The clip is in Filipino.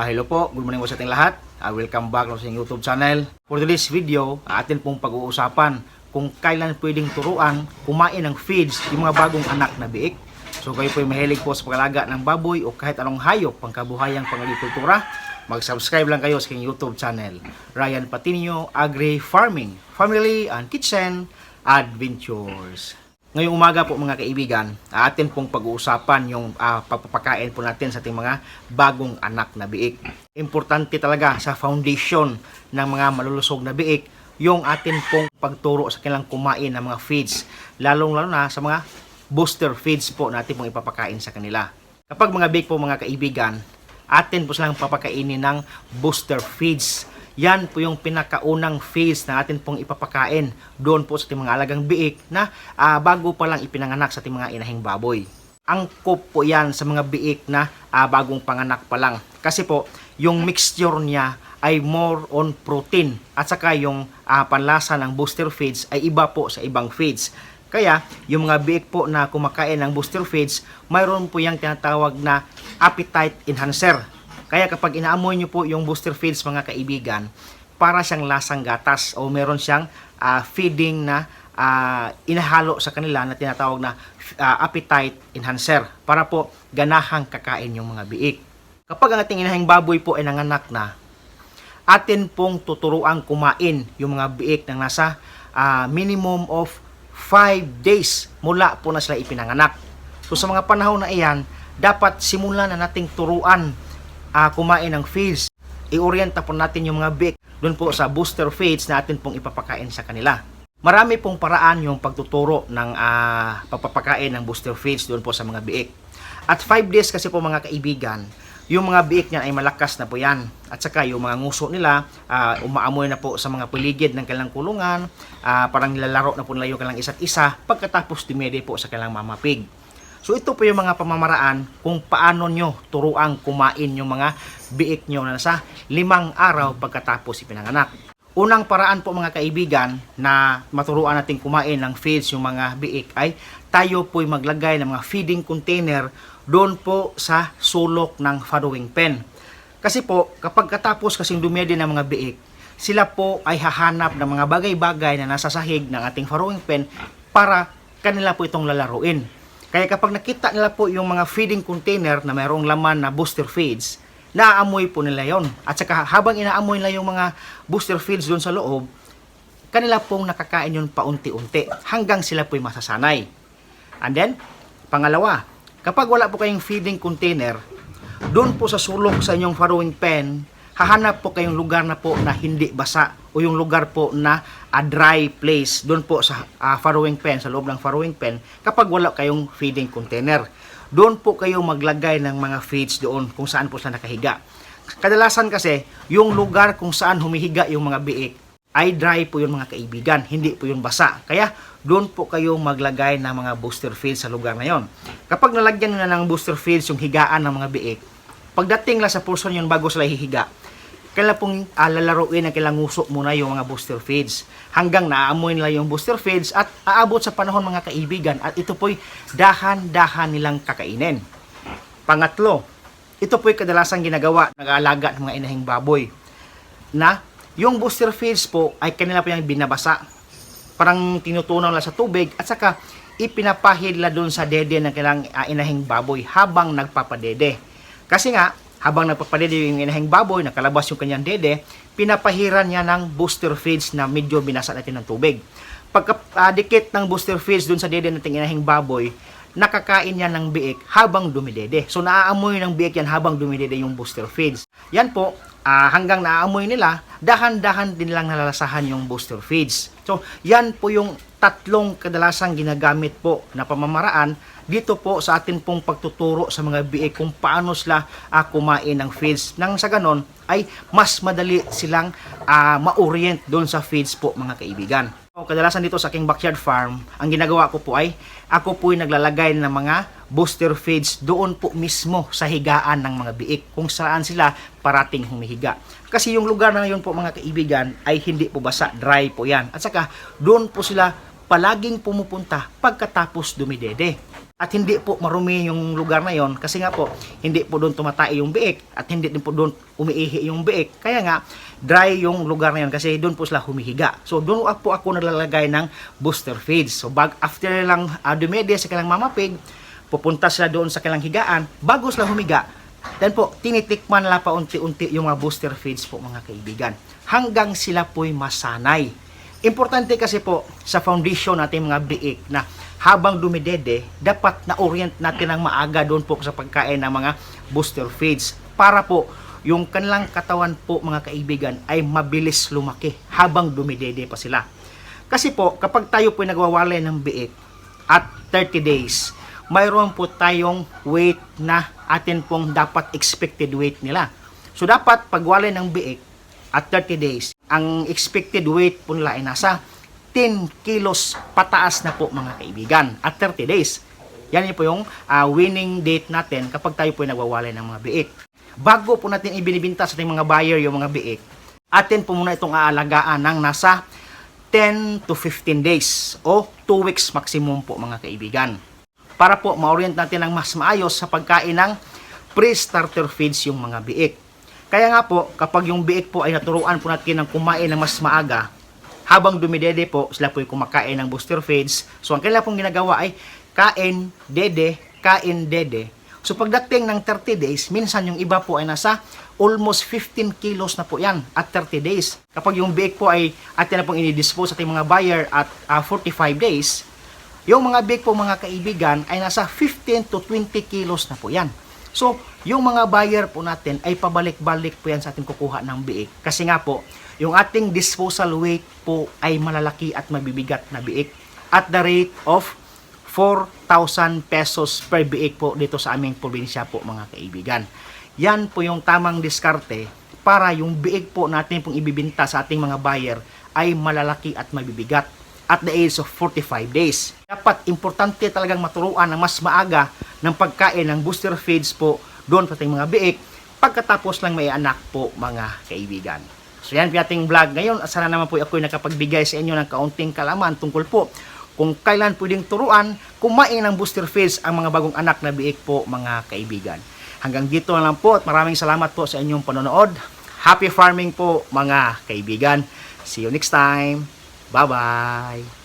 Hello po, good morning po sa ating lahat. Welcome back sa ating YouTube channel. For today's video, atin pong pag-uusapan kung kailan pwedeng turuan kumain ng feeds yung mga bagong anak na biik. So kayo po mahilig po sa pag-alaga ng baboy o kahit anong hayop pangkabuhayang pang-agrikultura, mag-subscribe lang kayo sa aking YouTube channel. Ryan Patinio, Agri Farming, Family and Kitchen Adventures. Ngayong umaga po mga kaibigan, atin pong pag-uusapan yung pagpapakain po natin sa ating mga bagong anak na biik. Importante talaga sa foundation ng mga malulusog na biik yung atin pong pagturo sa kanilang kumain ng mga feeds, lalong-lalo na sa mga booster feeds po natin pong ipapakain sa kanila. Kapag mga biik po mga kaibigan, atin po silang papakainin ng booster feeds. Yan po yung pinakaunang phase na atin pong ipapakain doon po sa ating mga alagang biik na bago pa lang ipinanganak sa ating mga inahing baboy. Angkop po yan sa mga biik na bagong panganak pa lang. Kasi po, yung mixture niya ay more on protein. At saka yung panlasa ng booster feeds ay iba po sa ibang feeds. Kaya, yung mga biik po na kumakain ng booster feeds, mayroon po yung tinatawag na appetite enhancer. Kaya kapag inaamoy nyo po yung booster feeds mga kaibigan, para siyang lasang gatas o meron siyang feeding na inahalo sa kanila na tinatawag na appetite enhancer para po ganahang kakain yung mga biik. Kapag ang ating inahing baboy po ay nanganak na, atin pong tuturuan kumain yung mga biik ng nasa minimum of 5 days mula po na sila ipinanganak. So sa mga panahon na iyan, dapat simulan na nating turuan kumain ng feeds. I-orienta po natin yung mga biik doon po sa booster feeds na atin pong ipapakain sa kanila. Marami pong paraan yung pagtuturo ng pagpapakain ng booster feeds doon po sa mga biik. At 5 days kasi po mga kaibigan, yung mga biik niyan ay malakas na po yan. At saka yung mga nguso nila, umaamoy na po sa mga paligid ng kanilang kulungan, parang nilalaro na po nila yung kanilang isa't isa, pagkatapos dumede po sa kanilang mama pig. So ito po yung mga pamamaraan kung paano nyo turuang kumain yung mga biik nyo na nasa 5 araw pagkatapos ipinanganak. Unang paraan po mga kaibigan na maturuan natin kumain ng feeds yung mga biik ay tayo po'y maglagay ng mga feeding container doon po sa sulok ng farrowing pen. Kasi po kapag katapos kasing dumede ng mga biik, sila po ay hahanap ng mga bagay-bagay na nasa sahig ng ating farrowing pen para kanila po itong lalaruin. Kaya kapag nakita nila po yung mga feeding container na mayroong laman na booster feeds, naaamoy po nila yon. At saka habang inaamoy nila yung mga booster feeds doon sa loob, kanila pong nakakain yun paunti-unti hanggang sila po'y masasanay. And then, pangalawa, kapag wala po kayong feeding container, doon po sa sulok sa inyong farrowing pen, hahanap po kayong lugar na po na hindi basa o yung lugar po na dry place doon po sa farrowing pen, sa loob ng farrowing pen kapag wala kayong feeding container. Doon po kayo maglagay ng mga feeds doon kung saan po sila nakahiga. Kadalasan kasi, yung lugar kung saan humihiga yung mga biik ay dry po yung mga kaibigan, hindi po yung basa. Kaya doon po kayo maglagay ng mga booster feeds sa lugar na yon. Kapag nalagyan na ng booster feeds yung higaan ng mga biik, pagdating lang sa portion yun bago sila hihiga, kailangan pong lalaruin ang kailang nguso muna yung mga booster feeds hanggang naaamoy nila yung booster feeds at aabot sa panahon mga kaibigan at ito po'y dahan-dahan nilang kakainin. Pangatlo, ito po'y kadalasang ginagawa nag-aalaga ng mga inahing baboy na yung booster feeds po ay kanila po yung binabasa, parang tinutunaw nila sa tubig at saka ipinapahid nila doon sa dede ng kailang inahing baboy habang nagpapadede. Kasi nga habang nagpapadede yung inahing baboy, nakalabas yung kanyang dede, pinapahiran niya ng booster feeds na medyo binasa natin ng tubig. Pagkadikit ng booster feeds dun sa dede nating inahing baboy, nakakain niya ng biik habang dumidede. So naaamoy ng biik yan habang dumidede yung booster feeds. Yan po, hanggang naaamoy nila, dahan-dahan din lang nalalasahan yung booster feeds. So yan po yung tatlong kadalasang ginagamit po na pamamaraan dito po sa atin pong pagtuturo sa mga biik kung paano sila kumain ng feeds. Nang sa ganon ay mas madali silang ma-orient doon sa feeds po mga kaibigan. So, kadalasan dito sa aking backyard farm, ang ginagawa ko po ay ako po ay naglalagay ng mga booster feeds doon po mismo sa higaan ng mga biik kung saan sila parating humihiga. Kasi yung lugar na yun po mga kaibigan ay hindi po basa, dry po yan. At saka doon po sila palaging pumupunta pagkatapos dumidede. At hindi po marumi yung lugar na yon kasi nga po hindi po doon tumatay yung biik at hindi din po doon umiihi yung biik. Kaya nga dry yung lugar na yon kasi doon po sila humihiga. So doon po ako naglalagay ng booster feeds. So after lang dumede sa kanilang mama pig, pupunta sila doon sa kanilang higaan bago sila humiga. Then po tinitikman nila pa unti-unti yung mga booster feeds po mga kaibigan hanggang sila po'y masanay. Importante kasi po sa foundation natin mga biik na habang dumidede, dapat na-orient natin ng maaga doon po sa pagkain ng mga booster feeds para po yung kanilang katawan po mga kaibigan ay mabilis lumaki habang dumidede pa sila. Kasi po kapag tayo po nagwawalay ng biik at 30 days, mayroon po tayong weight na atin pong dapat expected weight nila. So dapat pagwalay ng biik at 30 days, ang expected weight po nila ay nasa 10 kilos pataas na po mga kaibigan at 30 days. Yan po yung winning date natin kapag tayo po ay nagwawalay ng mga biik. Bago po natin ibinibinta sa ating mga buyer yung mga biik, atin po muna itong aalagaan ng nasa 10 to 15 days o 2 weeks maximum po mga kaibigan. Para po ma-orient natin ng mas maayos sa pagkain ng pre-starter feeds yung mga biik. Kaya nga po kapag yung biik po ay naturuan po natin ng kumain ng mas maaga, habang dumidede po, sila po ay kumakain ng booster feeds. So, ang kanila pong ginagawa ay kain, dede, kain, dede. So, pagdating ng 30 days, minsan yung iba po ay nasa almost 15 kilos na po yan at 30 days. Kapag yung biik po ay atin na pong inidispose sa ating mga buyer at 45 days, yung mga biik po mga kaibigan ay nasa 15 to 20 kilos na po yan. So, yung mga buyer po natin ay pabalik-balik po yan sa ating kukuha ng biik. Kasi nga po, yung ating disposal weight po ay malalaki at mabibigat na biik at the rate of 4,000 pesos per biik po dito sa aming probinsya po mga kaibigan. Yan po yung tamang diskarte para yung biik po natin pong ibibinta sa ating mga buyer ay malalaki at mabibigat at the age of 45 days. Dapat importante talagang maturuan ng mas maaga ng pagkain ng booster feeds po doon sa ating mga biik pagkatapos lang may anak po mga kaibigan. So yan po ating vlog ngayon. Sana naman po ako nakapagbigay sa inyo ng kaunting kalaman tungkol po kung kailan pwedeng turuan kumain ng booster feeds ang mga bagong anak na biik po mga kaibigan. Hanggang dito na lang po at maraming salamat po sa inyong panonood. Happy farming po mga kaibigan. See you next time. Bye-bye.